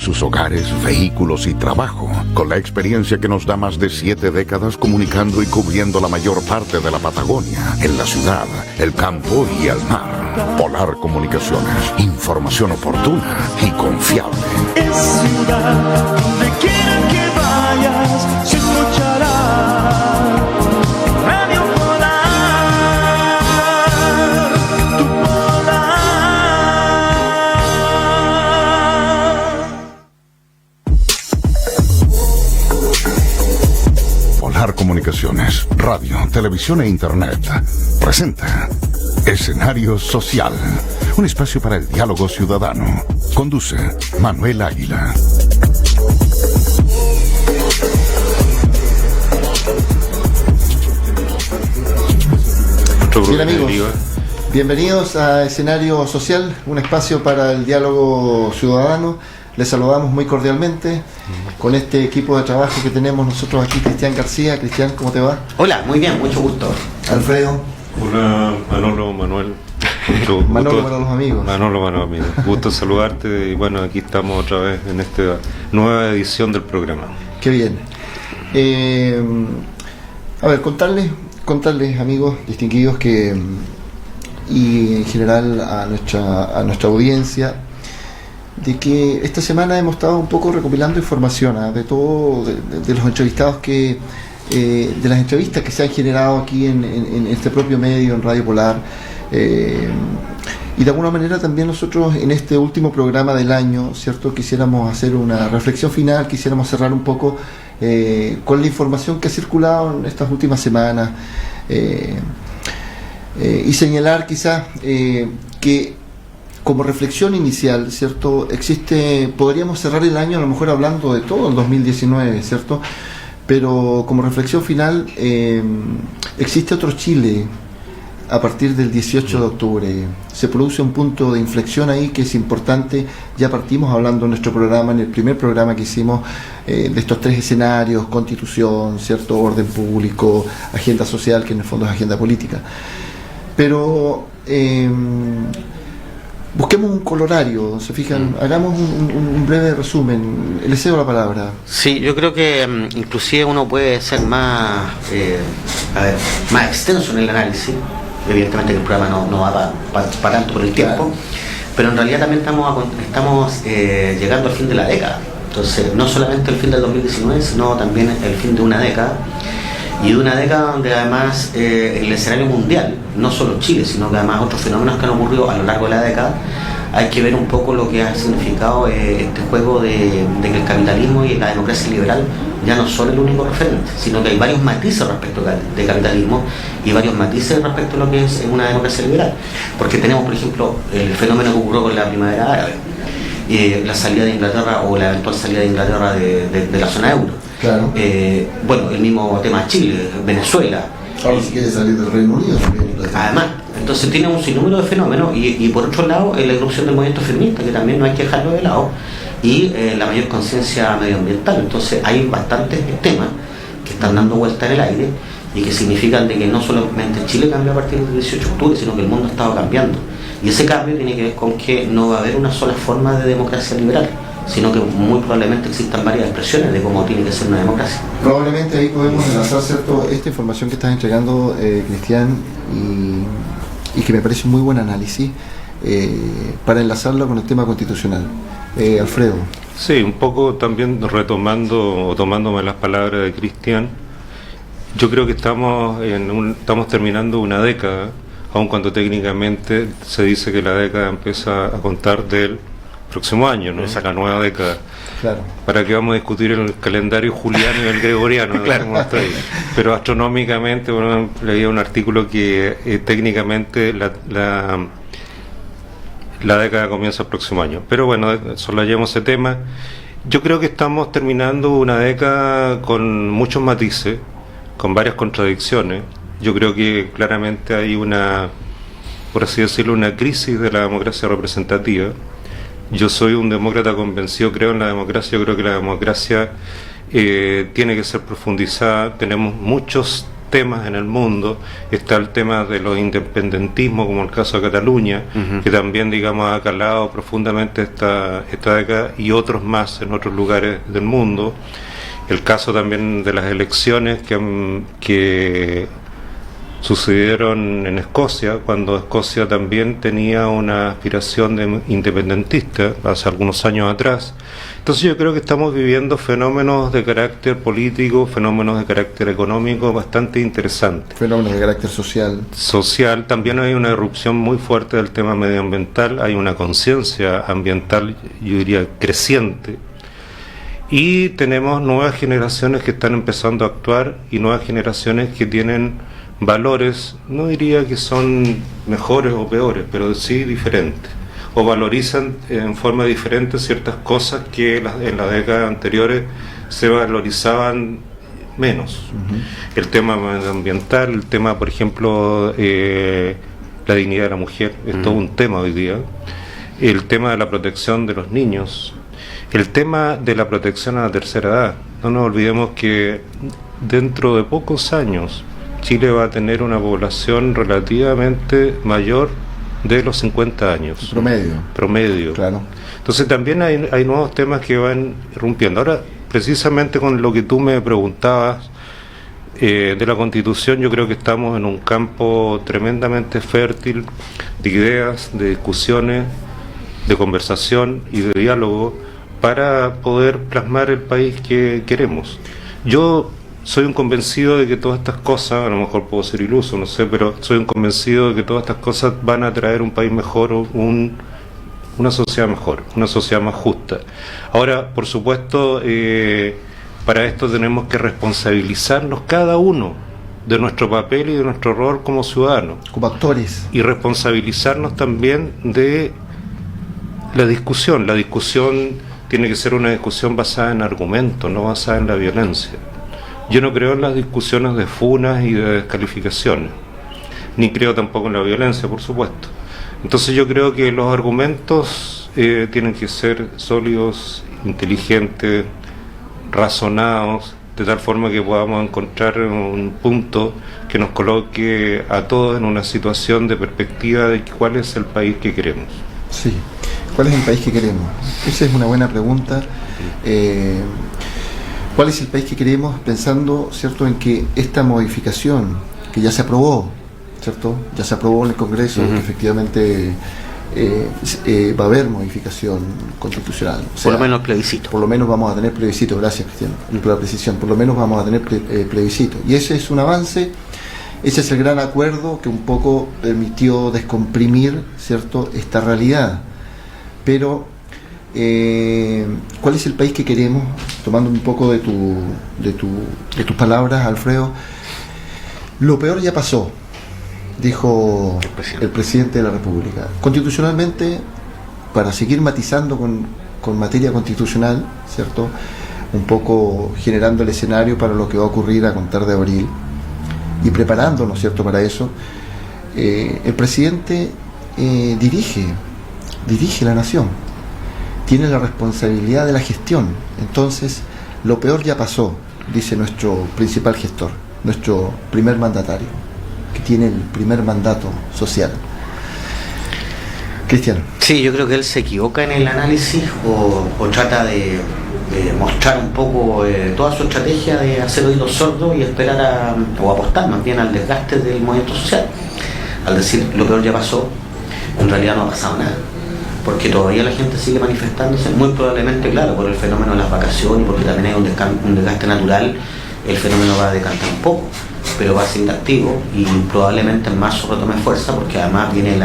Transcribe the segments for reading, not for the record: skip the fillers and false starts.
sus hogares, vehículos y trabajo, con la experiencia que nos da más de 7 décadas comunicando y cubriendo la mayor parte de la Patagonia, en la ciudad, el campo y el mar. Polar Comunicaciones, información oportuna y confiable. Es ciudad, donde quiera que vayas, se escuchará Radio Polar, tu Polar. Polar Comunicaciones, radio, televisión e internet, presenta Escenario Social, un espacio para el diálogo ciudadano. Conduce Manuel Águila. Bien, amigos, bienvenidos a Escenario Social, un espacio para el diálogo ciudadano. Les saludamos muy cordialmente con este equipo de trabajo que tenemos nosotros aquí. Cristian García. Cristian, ¿cómo te va? Hola, muy bien, mucho gusto. Alfredo. Hola, Manolo, Manuel. Manolo para los amigos. Manolo para los amigos. Gusto saludarte y bueno, aquí estamos otra vez en esta nueva edición del programa. Qué bien. A ver, contarles amigos distinguidos que y en general a nuestra audiencia, de que esta semana hemos estado un poco recopilando información de todo, de los entrevistados de las entrevistas que se han generado aquí en este propio medio, en Radio Polar, y de alguna manera también nosotros en este último programa del año, ¿cierto?, quisiéramos hacer una reflexión final, quisiéramos cerrar un poco con la información que ha circulado en estas últimas semanas, y señalar quizás que como reflexión inicial, ¿cierto?, podríamos cerrar el año a lo mejor hablando de todo el 2019, ¿cierto?, pero como reflexión final, existe otro Chile a partir del 18 de octubre. Se produce un punto de inflexión ahí que es importante. Ya partimos hablando en nuestro programa, en el primer programa que hicimos, de estos 3 escenarios: constitución, ¿cierto?, orden público, agenda social, que en el fondo es agenda política. Pero busquemos un colorario, ¿se fijan? Hagamos un breve resumen. Les cedo la palabra. Sí, yo creo que inclusive uno puede ser más extenso en el análisis. Evidentemente que el programa no va para tanto por el tiempo, claro, pero en realidad también estamos llegando al fin de la década. Entonces, no solamente el fin del 2019, sino también el fin de una década, y de una década donde además el escenario mundial, no solo Chile, sino que además otros fenómenos que han ocurrido a lo largo de la década, hay que ver un poco lo que ha significado este juego de que el capitalismo y la democracia liberal ya no son el único referente, sino que hay varios matices respecto de capitalismo y varios matices respecto a lo que es una democracia liberal. Porque tenemos, por ejemplo, el fenómeno que ocurrió con la primavera árabe, la salida de Inglaterra o la eventual salida de Inglaterra de la zona euro. Claro. Bueno, el mismo tema Chile, Venezuela. Ahora si quiere salir del Reino Unido también. Además, entonces tiene un sinnúmero de fenómenos y por otro lado la irrupción del movimiento feminista, que también no hay que dejarlo de lado, y la mayor conciencia medioambiental. Entonces hay bastantes temas que están dando vuelta en el aire y que significan de que no solamente Chile cambió a partir del 18 de octubre, sino que el mundo ha estado cambiando. Y ese cambio tiene que ver con que no va a haber una sola forma de democracia liberal, sino que muy probablemente existan varias expresiones de cómo tiene que ser una democracia. Probablemente ahí podemos enlazar, ¿cierto?, esta información que estás entregando, Cristian, y que me parece un muy buen análisis, para enlazarlo con el tema constitucional. Alfredo. Sí, un poco también retomando o tomándome las palabras de Cristian, yo creo que estamos terminando una década, aun cuando técnicamente se dice que la década empieza a contar del próximo año, ¿no? La nueva década. Claro. ¿Para qué vamos a discutir el calendario juliano y el gregoriano? Claro. Pero astronómicamente, bueno, leía un artículo que técnicamente la década comienza el próximo año. Pero bueno, solayemos ese tema. Yo creo que estamos terminando una década con muchos matices, con varias contradicciones. Yo creo que claramente hay por así decirlo, una crisis de la democracia representativa. Yo soy un demócrata convencido, creo en la democracia. Yo creo que la democracia tiene que ser profundizada. Tenemos muchos temas en el mundo. Está el tema de los independentismos, como el caso de Cataluña, que también, digamos, ha calado profundamente esta década, y otros más en otros lugares del mundo. El caso también de las elecciones que sucedieron en Escocia, cuando Escocia también tenía una aspiración de independentista hace algunos años atrás. Entonces yo creo que estamos viviendo fenómenos de carácter político, fenómenos de carácter económico bastante interesantes. Fenómenos de carácter social. También hay una irrupción muy fuerte del tema medioambiental, hay una conciencia ambiental, yo diría, creciente. Y tenemos nuevas generaciones que están empezando a actuar, y nuevas generaciones que tienen valores, no diría que son mejores o peores, pero sí diferentes, o valorizan en forma diferente ciertas cosas que en las décadas anteriores se valorizaban menos. El tema medioambiental, el tema, por ejemplo, la dignidad de la mujer, es todo un tema hoy día. El tema de la protección de los niños, el tema de la protección a la tercera edad. No nos olvidemos que dentro de pocos años Chile va a tener una población relativamente mayor de los 50 años. Promedio. Claro. Entonces también hay nuevos temas que van irrumpiendo. Ahora, precisamente con lo que tú me preguntabas de la Constitución, yo creo que estamos en un campo tremendamente fértil de ideas, de discusiones, de conversación y de diálogo para poder plasmar el país que queremos. Yo soy un convencido de que todas estas cosas, a lo mejor puedo ser iluso, no sé, pero soy un convencido de que todas estas cosas van a traer un país mejor, una sociedad mejor, una sociedad más justa. Ahora, por supuesto, para esto tenemos que responsabilizarnos cada uno de nuestro papel y de nuestro rol como ciudadanos. Como actores. Y responsabilizarnos también de la discusión. La discusión tiene que ser una discusión basada en argumentos, no basada en la violencia. Yo no creo en las discusiones de funas y de descalificaciones, ni creo tampoco en la violencia, por supuesto. Entonces yo creo que los argumentos tienen que ser sólidos, inteligentes, razonados, de tal forma que podamos encontrar un punto que nos coloque a todos en una situación de perspectiva de cuál es el país que queremos. Sí, ¿cuál es el país que queremos? Esa es una buena pregunta. ¿Cuál es el país que queremos? Pensando, ¿cierto?, en que esta modificación que ya se aprobó, ¿cierto? Ya se aprobó en el Congreso, que efectivamente va a haber modificación constitucional. O sea, por lo menos plebiscito. Por lo menos vamos a tener plebiscito, gracias Cristiano, por la precisión. Por lo menos vamos a tener plebiscito. Y ese es un avance, ese es el gran acuerdo que un poco permitió descomprimir, ¿cierto?, esta realidad. Pero ¿cuál es el país que queremos? Tomando un poco de tus palabras, Alfredo. Lo peor ya pasó, dijo el presidente de la República. Constitucionalmente, para seguir matizando con materia constitucional, ¿cierto?, un poco generando el escenario para lo que va a ocurrir a contar de abril y preparándonos, ¿cierto?, para eso, el presidente dirige la nación, tiene la responsabilidad de la gestión. Entonces, lo peor ya pasó, dice nuestro principal gestor, nuestro primer mandatario, que tiene el primer mandato social. Cristiano. Sí, yo creo que él se equivoca en el análisis o trata de mostrar un poco toda su estrategia de hacer oídos sordos y esperar o apostar más bien al desgaste del movimiento social. Al decir lo peor ya pasó, en realidad no ha pasado nada, porque todavía la gente sigue manifestándose, muy probablemente, claro, por el fenómeno de las vacaciones, porque también hay un desgaste natural, el fenómeno va a decantar un poco, pero va a seguir activo y probablemente en marzo retome fuerza, porque además viene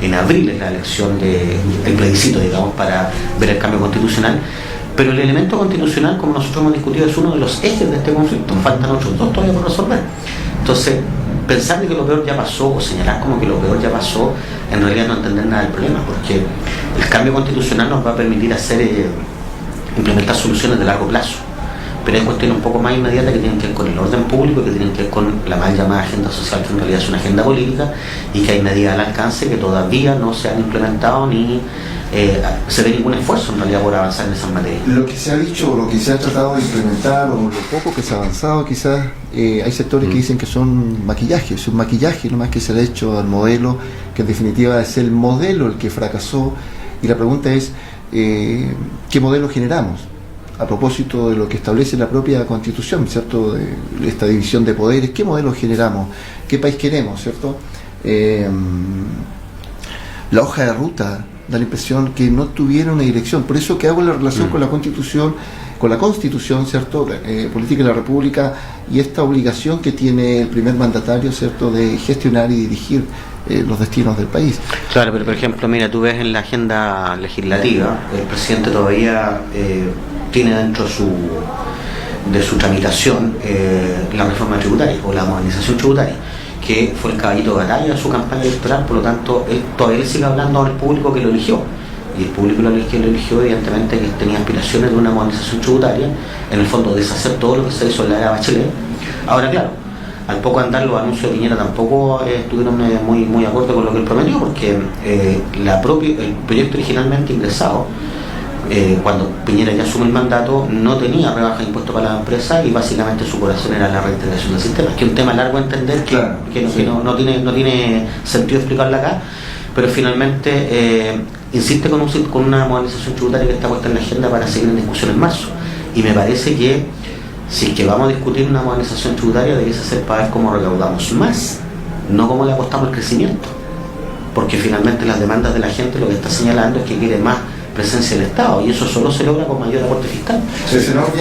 en abril es la elección el plebiscito, digamos, para ver el cambio constitucional. Pero el elemento constitucional, como nosotros hemos discutido, es uno de los ejes de este conflicto, faltan otros dos todavía por resolver. Entonces, pensar de que lo peor ya pasó o señalar como que lo peor ya pasó, en realidad no entender nada del problema, porque el cambio constitucional nos va a permitir implementar soluciones de largo plazo, pero hay cuestiones un poco más inmediatas que tienen que ver con el orden público, que tienen que ver con la mal llamada agenda social, que en realidad es una agenda política, y que hay medidas al alcance que todavía no se han implementado ni se ve ningún esfuerzo en realidad por avanzar en esas materias. Lo que se ha dicho, lo que se ha tratado de implementar, o lo poco que se ha avanzado, quizás hay sectores que dicen que son maquillaje, es un maquillaje nomás que se le ha hecho al modelo, que en definitiva es el modelo el que fracasó, y la pregunta es, ¿qué modelo generamos? A propósito de lo que establece la propia Constitución, ¿cierto? De esta división de poderes, ¿qué modelo generamos? ¿Qué país queremos, cierto? La hoja de ruta da la impresión que no tuviera una dirección. Por eso que hago la relación con la Constitución, ¿cierto? Política de la República, y esta obligación que tiene el primer mandatario, ¿cierto?, de gestionar y dirigir los destinos del país. Claro, pero por ejemplo, mira, tú ves en la agenda legislativa, el presidente todavía tiene dentro de su tramitación la reforma tributaria o la modernización tributaria, que fue el caballito de batalla de su campaña electoral. Por lo tanto, él todavía le sigue hablando al público que lo eligió, y el público lo eligió evidentemente que tenía aspiraciones de una modernización tributaria, en el fondo deshacer todo lo que se hizo en la era Bachelet. Ahora, claro, al poco andar los anuncios de Piñera tampoco estuvieron muy acorde con lo que él prometió, porque el proyecto originalmente ingresado, cuando Piñera ya asume el mandato, no tenía rebaja de impuestos para las empresas, y básicamente su corazón era la reintegración del sistema, que es un tema largo a entender, que no tiene sentido explicarlo acá, pero finalmente insiste con una modernización tributaria que está puesta en la agenda para seguir en discusión en marzo. Y me parece que si es que vamos a discutir una modernización tributaria, debería ser para ver cómo recaudamos más, no cómo le apostamos al crecimiento, porque finalmente las demandas de la gente lo que está señalando es que quiere más presencia del Estado, y eso solo se logra con mayor aporte fiscal. El senador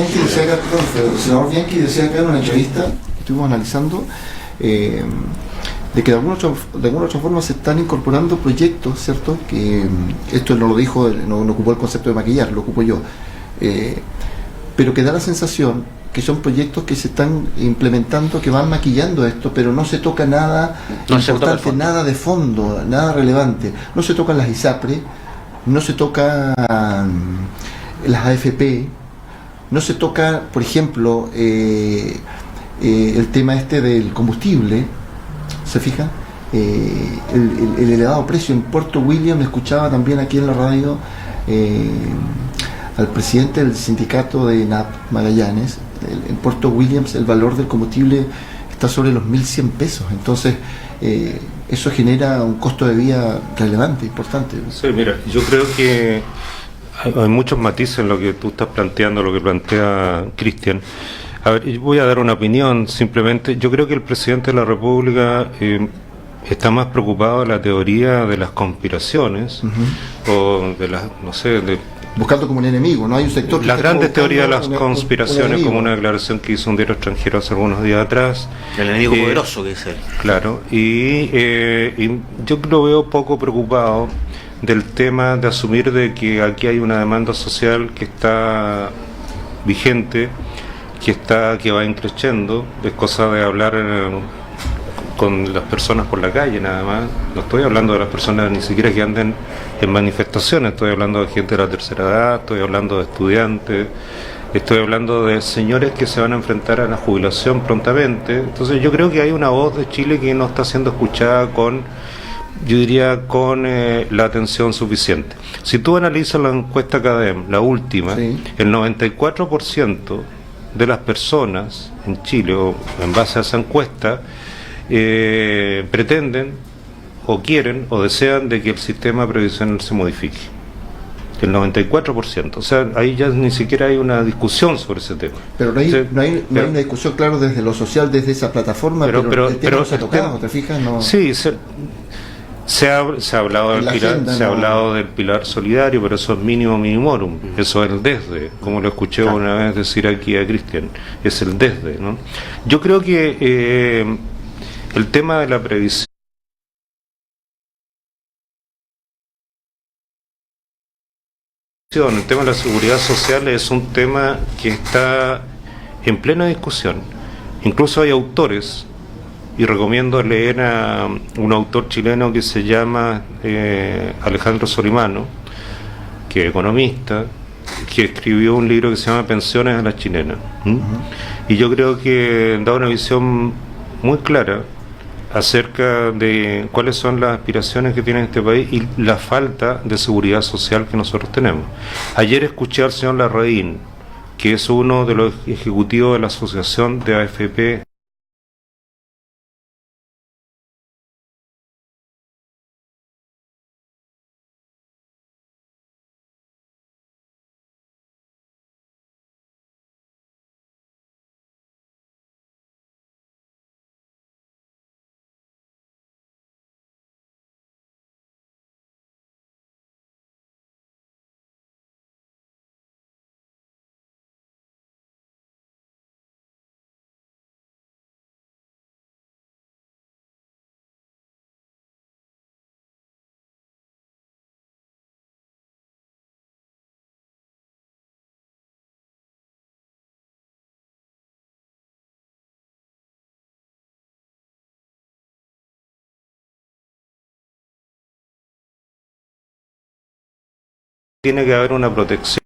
Bianchi decía acá en una entrevista que estuvimos analizando, de que de alguna otra forma se están incorporando proyectos, ¿cierto? Que esto no lo dijo, no ocupó el concepto de maquillar, lo ocupo yo, pero que da la sensación que son proyectos que se están implementando, que van maquillando esto, pero no se toca nada importante, nada de fondo, nada relevante. No se tocan las ISAPRE, no se tocan las AFP, no se toca, por ejemplo, el tema del combustible. ¿Se fijan? El elevado precio en Puerto William. Escuchaba también aquí en la radio al presidente del sindicato de NAP Magallanes. En Puerto Williams el valor del combustible está sobre los 1.100 pesos. Entonces eso genera un costo de vida relevante, importante. Sí, mira, yo creo que hay muchos matices en lo que tú estás planteando, lo que plantea Cristian. A ver, voy a dar una opinión simplemente. Yo creo que el presidente de la República está más preocupado de la teoría de las conspiraciones, o de las, no sé, buscando como un enemigo, ¿no? Hay un sector las grandes teorías de las conspiraciones, como una declaración que hizo un diario extranjero hace algunos días atrás. El enemigo poderoso que es él. Claro, y yo lo veo poco preocupado del tema de asumir de que aquí hay una demanda social que está vigente, que va increciendo. Es cosa de hablar con las personas por la calle nada más. No estoy hablando de las personas ni siquiera que anden en manifestaciones, estoy hablando de gente de la tercera edad, estoy hablando de estudiantes, estoy hablando de señores que se van a enfrentar a la jubilación prontamente. Entonces yo creo que hay una voz de Chile que no está siendo escuchada con la atención suficiente. Si tú analizas la encuesta CADEM, la última, sí, el 94% de las personas en Chile, o en base a esa encuesta, pretenden o quieren o desean de que el sistema previsional se modifique. El 94%. O sea, ahí ya ni siquiera hay una discusión sobre ese tema. Pero no hay una discusión, claro, desde lo social, desde esa plataforma, pero el tema no se ha tocado, ¿te fijas? No. Sí, se ha hablado del pilar, agenda, se ha hablado del pilar solidario, pero eso es mínimo minimorum, eso es el desde, como lo escuché una vez decir aquí a Cristian, es el desde, ¿no? Yo creo que el tema de la previsión, el tema de la seguridad social es un tema que está en plena discusión. Incluso hay autores, y recomiendo leer a un autor chileno que se llama Alejandro Solimano, que es economista, que escribió un libro que se llama Pensiones a la chilena. Y yo creo que da una visión muy clara acerca de cuáles son las aspiraciones que tiene este país y la falta de seguridad social que nosotros tenemos. Ayer escuché al señor Larraín, que es uno de los ejecutivos de la Asociación de AFP. Tiene que haber una protección.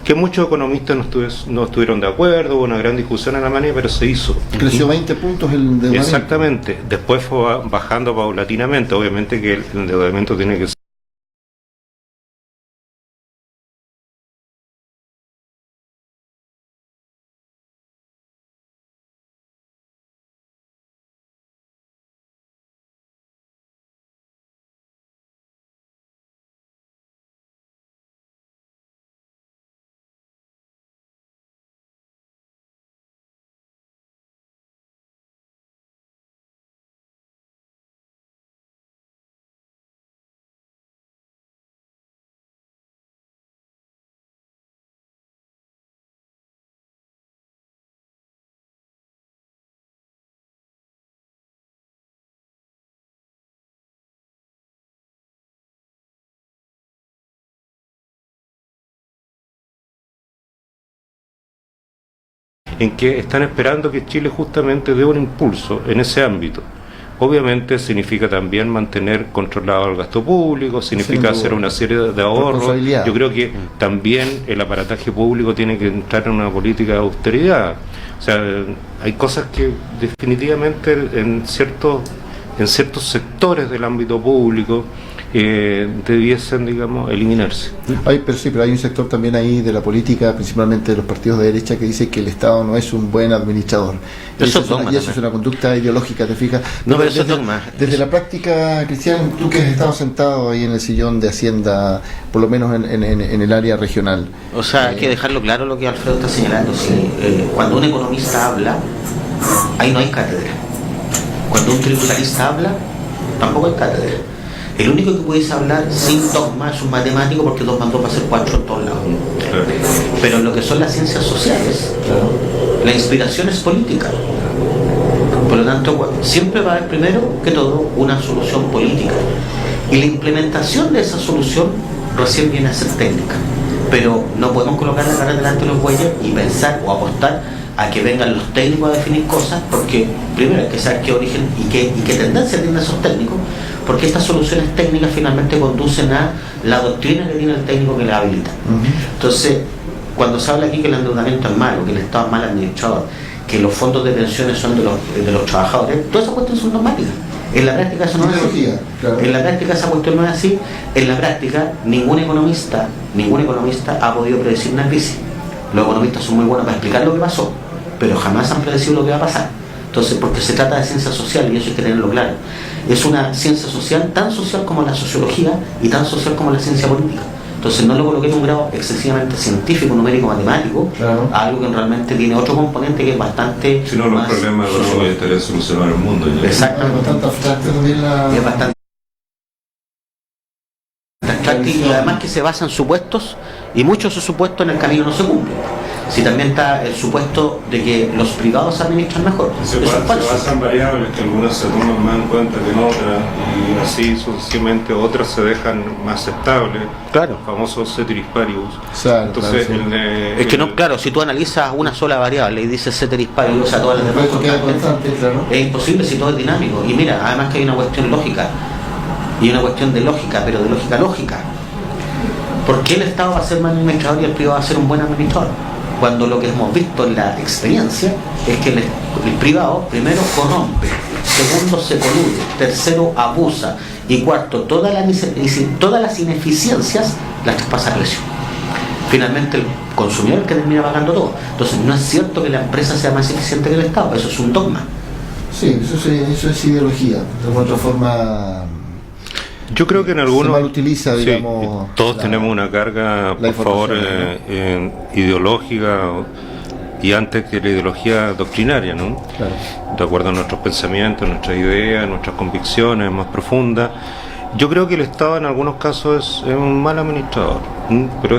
Que muchos economistas no estuvieron de acuerdo, hubo una gran discusión en Alemania, pero se hizo. Creció 20 puntos el endeudamiento. Exactamente, después fue bajando paulatinamente, obviamente que el endeudamiento tiene que ser en que están esperando que Chile justamente dé un impulso en ese ámbito. Obviamente significa también mantener controlado el gasto público, significa hacer una serie de ahorros. Yo creo que también el aparataje público tiene que entrar en una política de austeridad. O sea, hay cosas que definitivamente en ciertos sectores del ámbito público debiesen, digamos, eliminarse. Pero hay un sector también ahí de la política, principalmente de los partidos de derecha, que dice que el Estado no es un buen administrador. Y eso es una conducta ideológica, ¿te fijas? No, pero eso es dogma. Desde la práctica, Cristian, tú que has estado sentado ahí en el sillón de Hacienda, por lo menos en el área regional. O sea, hay que dejarlo claro lo que Alfredo está señalando. Cuando un economista habla, ahí no hay cátedra. Cuando un tributarista habla, tampoco hay cátedra. El único que pudiese hablar sin dogma es un matemático, porque 2 más 2 va a ser 4 en todos lados. Pero en lo que son las ciencias sociales, la inspiración es política. Por lo tanto, siempre va a haber primero que todo una solución política. Y la implementación de esa solución recién viene a ser técnica. Pero no podemos colocar la cara delante de los bueyes y pensar o apostar a que vengan los técnicos a definir cosas, porque primero hay que saber qué origen y qué tendencia tienen esos técnicos, porque estas soluciones técnicas finalmente conducen a la doctrina que tiene el técnico que la habilita. Entonces, cuando se habla aquí que el endeudamiento es malo, que el Estado es mal administrador, que los fondos de pensiones son de los trabajadores, todas esas cuestiones son dogmáticas. En la práctica eso no es así. En la práctica esa cuestión no es así. En la práctica ningún economista ha podido predecir una crisis. Los economistas son muy buenos para explicar lo que pasó, pero jamás han predecido lo que va a pasar. Entonces, porque se trata de ciencia social, y eso hay que tenerlo claro. Es una ciencia social, tan social como la sociología y tan social como la ciencia política. Entonces no lo coloqué en un grado excesivamente científico, numérico, matemático, algo que realmente tiene otro componente que es bastante... Si no, los problemas económicos estarían solucionados en el mundo. Exactamente. Es bastante abstracto también es bastante abstracto, y además que se basan supuestos, y muchos de esos supuestos en el camino no se cumplen. Si también está el supuesto de que los privados administran mejor. Se basan variables que algunas se toman más en cuenta que en otras, y así sucesivamente otras se dejan más aceptables. Claro. El famoso ceteris paribus. Entonces, es que no, claro, si tú analizas una sola variable y dices ceteris paribus, o sea, todas las demás es imposible si todo es dinámico. Y mira, además que hay una cuestión lógica, y una cuestión de lógica, pero de lógica. ¿Por qué el Estado va a ser mal administrador y el privado va a ser un buen administrador? Cuando lo que hemos visto en la experiencia es que el privado primero corrompe, segundo se colude, tercero abusa y cuarto todas las ineficiencias las traspasa a precio. Finalmente el consumidor es el que termina pagando todo. Entonces no es cierto que la empresa sea más eficiente que el Estado, eso es un dogma. Sí, eso es ideología, de alguna otra forma. Yo creo que en algunos... Se mal utiliza, digamos... todos tenemos una carga, por favor, ideológica, y antes que la ideología doctrinaria, ¿no? Claro. De acuerdo a nuestros pensamientos, nuestras ideas, nuestras convicciones más profundas. Yo creo que el Estado en algunos casos es un mal administrador, pero